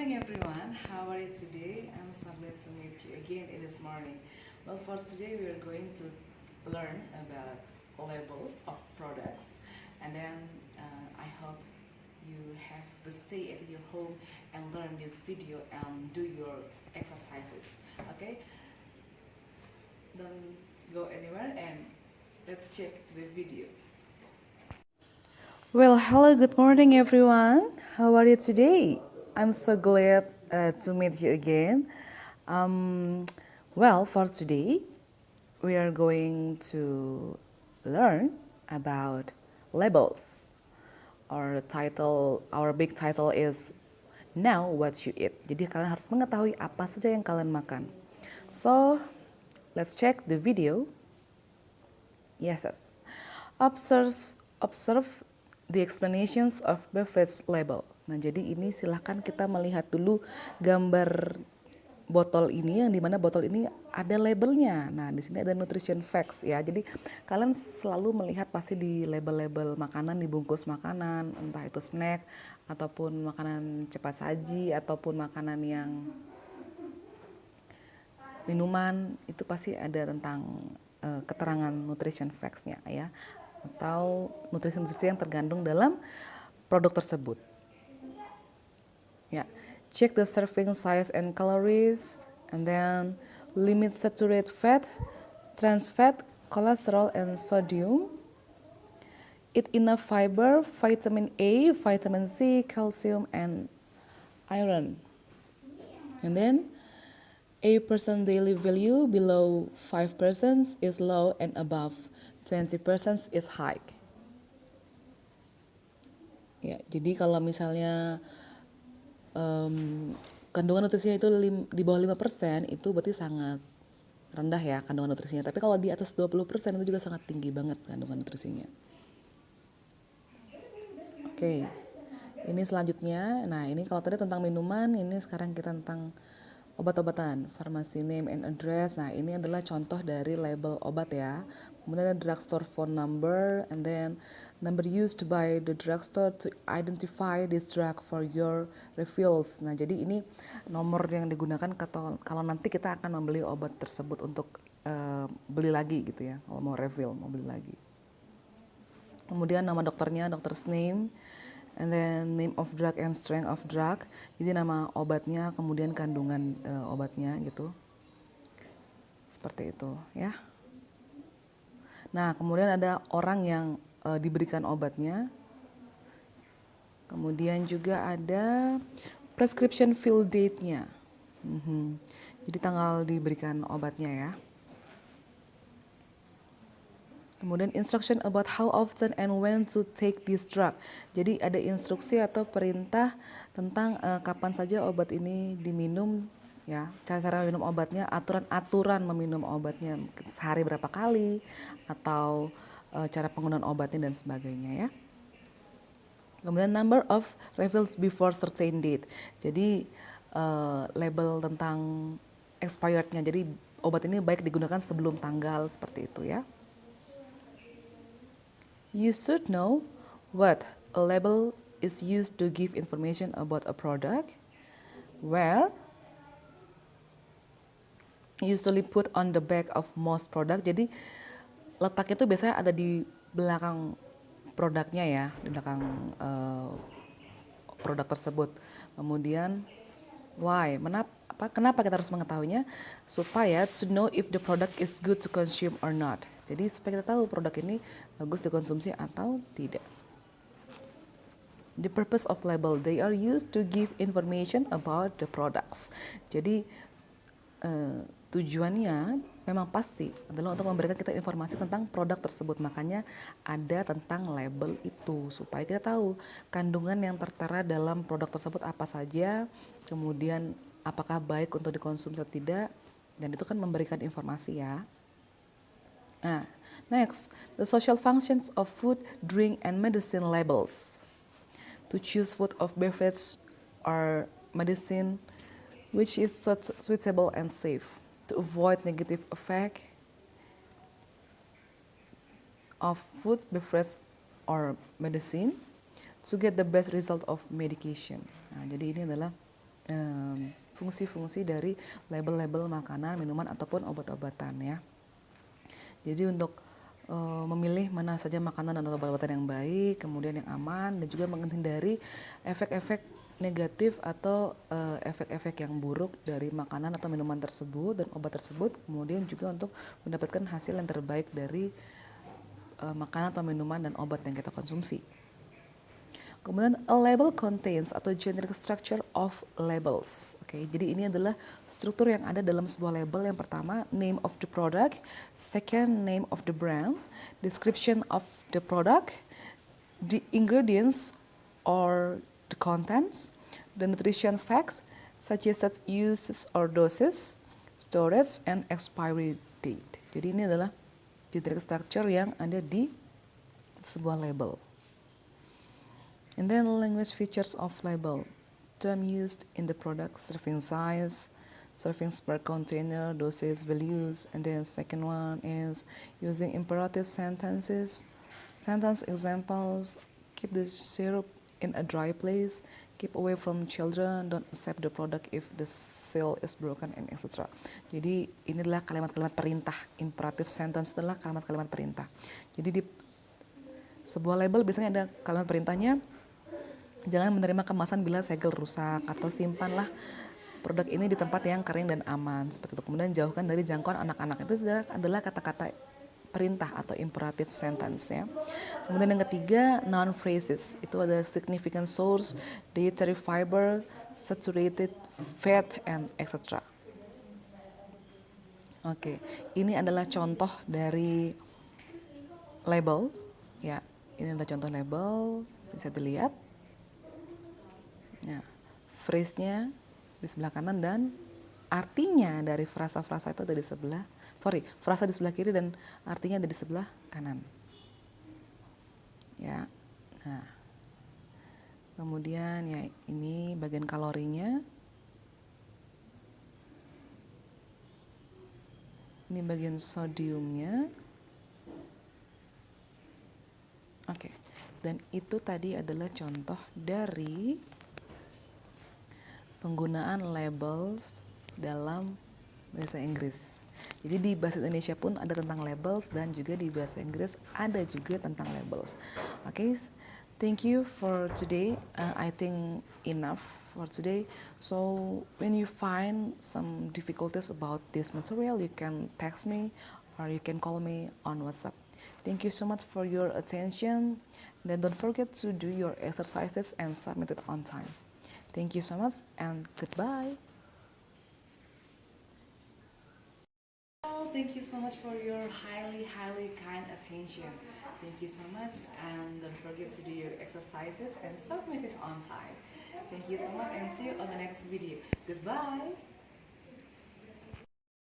morning, everyone. How are you today? I'm so glad to meet you again in this morning. Well, for today, we are going to learn about labels of products, and then I hope you have to stay at your home and learn this video and do your exercises. Okay? Don't go anywhere and let's check the video. Well, hello, good morning, everyone. How are you today? I'm so glad to meet you again. Well, for today, we are going to learn about labels. Our big title is Now What You Eat. Jadi kalian harus mengetahui apa saja yang kalian makan. So, let's check the video. Yes. Observe the explanations of beverage label. Nah, jadi ini silahkan kita melihat dulu gambar botol ini, yang dimana botol ini ada labelnya. Nah, di sini ada nutrition facts ya. Jadi kalian selalu melihat pasti di label-label makanan, dibungkus makanan, entah itu snack ataupun makanan cepat saji ataupun makanan yang minuman, itu pasti ada tentang keterangan nutrition facts-nya ya, atau nutrisi-nutrisi yang tergandung dalam produk tersebut. Ya, check the serving size and calories, and then limit saturated fat, trans fat, cholesterol, and sodium. Eat enough fiber, vitamin A, vitamin C, calcium, and iron. And then a percent daily value below 5% is low and above 20% is high. Ya, jadi kalau misalnya kandungan nutrisinya itu di bawah 5%, itu berarti sangat rendah ya kandungan nutrisinya. Tapi kalau di atas 20% itu juga sangat tinggi banget kandungan nutrisinya. Oke, ini selanjutnya. Nah, ini kalau tadi tentang minuman, ini sekarang kita tentang obat-obatan, pharmacy name and address. Nah, ini adalah contoh dari label obat ya. Kemudian ada drugstore phone number, and then number used by the drugstore to identify this drug for your refills. Nah, jadi ini nomor yang digunakan kalau nanti kita akan membeli obat tersebut untuk beli lagi gitu ya, kalau mau refill, mau beli lagi. Kemudian nama dokternya, doctor's name, and then name of drug and strength of drug. Jadi nama obatnya, kemudian kandungan obatnya gitu. Seperti itu ya. Nah, kemudian ada orang yang diberikan obatnya. Kemudian juga ada prescription fill date-nya. Jadi tanggal diberikan obatnya ya. Kemudian instruction about how often and when to take this drug. Jadi ada instruksi atau perintah tentang kapan saja obat ini diminum ya, cara minum obatnya, aturan meminum obatnya, sehari berapa kali, atau cara penggunaan obatnya dan sebagainya ya. Kemudian number of refills before certain date. Jadi label tentang expirednya. Jadi obat ini baik digunakan sebelum tanggal seperti itu ya. You should know what a label is used to give information about a product, where usually put on the back of most product. Jadi letaknya itu biasanya ada di belakang produknya ya, di belakang produk tersebut. Kemudian why, kenapa kita harus mengetahuinya? Supaya to know if the product is good to consume or not. Jadi supaya kita tahu produk ini bagus dikonsumsi atau tidak. The purpose of label, they are used to give information about the products. Jadi tujuannya memang pasti adalah untuk memberikan kita informasi tentang produk tersebut. Makanya ada tentang label itu, supaya kita tahu kandungan yang tertera dalam produk tersebut apa saja, kemudian apakah baik untuk dikonsumsi atau tidak, dan itu kan memberikan informasi ya. Nah, next, the social functions of food, drink, and medicine labels. To choose food of beverage or medicine which is suitable and safe. To avoid negative effect of food, beverage, or medicine. To get the best result of medication. Nah, jadi ini adalah fungsi-fungsi dari label-label makanan, minuman ataupun obat-obatan ya. Jadi untuk memilih mana saja makanan dan obat-obatan yang baik, kemudian yang aman, dan juga menghindari efek-efek negatif atau efek-efek yang buruk dari makanan atau minuman tersebut dan obat tersebut, kemudian juga untuk mendapatkan hasil yang terbaik dari makanan atau minuman dan obat yang kita konsumsi. Kemudian a label contains atau generic structure of labels. Oke, jadi ini adalah struktur yang ada dalam sebuah label. Yang pertama, name of the product, second, name of the brand, description of the product, the ingredients or the contents, the nutrition facts such as that uses or doses, storage and expiry date. Jadi ini adalah generic structure yang ada di sebuah label. And then language features of label, term used in the product, serving size, serving per container, dosage values, and then second one is using imperative sentences, sentence examples, keep the syrup in a dry place, keep away from children, don't accept the product if the seal is broken, and etc. Jadi ini adalah kalimat-kalimat perintah. Imperative sentence adalah kalimat-kalimat perintah. Jadi di sebuah label biasanya ada kalimat perintahnya, jangan menerima kemasan bila segel rusak, atau simpanlah produk ini di tempat yang kering dan aman, seperti itu. Kemudian jauhkan dari jangkauan anak-anak. Itu adalah kata-kata perintah atau imperative sentence ya. Kemudian yang ketiga, noun phrases. Itu ada significant source, dietary fiber, saturated fat, and etc. Oke, ini adalah contoh dari labels ya. Ini adalah contoh label, bisa dilihat. Nah, phrase-nya di sebelah kanan dan artinya dari frasa-frasa itu ada di sebelah, frasa di sebelah kiri dan artinya ada di sebelah kanan. Ya, nah, kemudian ya ini bagian kalorinya, ini bagian sodiumnya. Oke, dan itu tadi adalah contoh dari penggunaan labels dalam bahasa Inggris. Jadi di bahasa Indonesia pun ada tentang labels dan juga di bahasa Inggris ada juga tentang labels. Okay, thank you for today. I think enough for today. So when you find some difficulties about this material, you can text me or you can call me on WhatsApp. Thank you so much for your attention. Then don't forget to do your exercises and submit it on time. Thank you so much and goodbye. Thank you so much for your highly kind attention. Thank you so much and don't forget to do your exercises and submit it on time. Thank you so much and see you on the next video. Goodbye.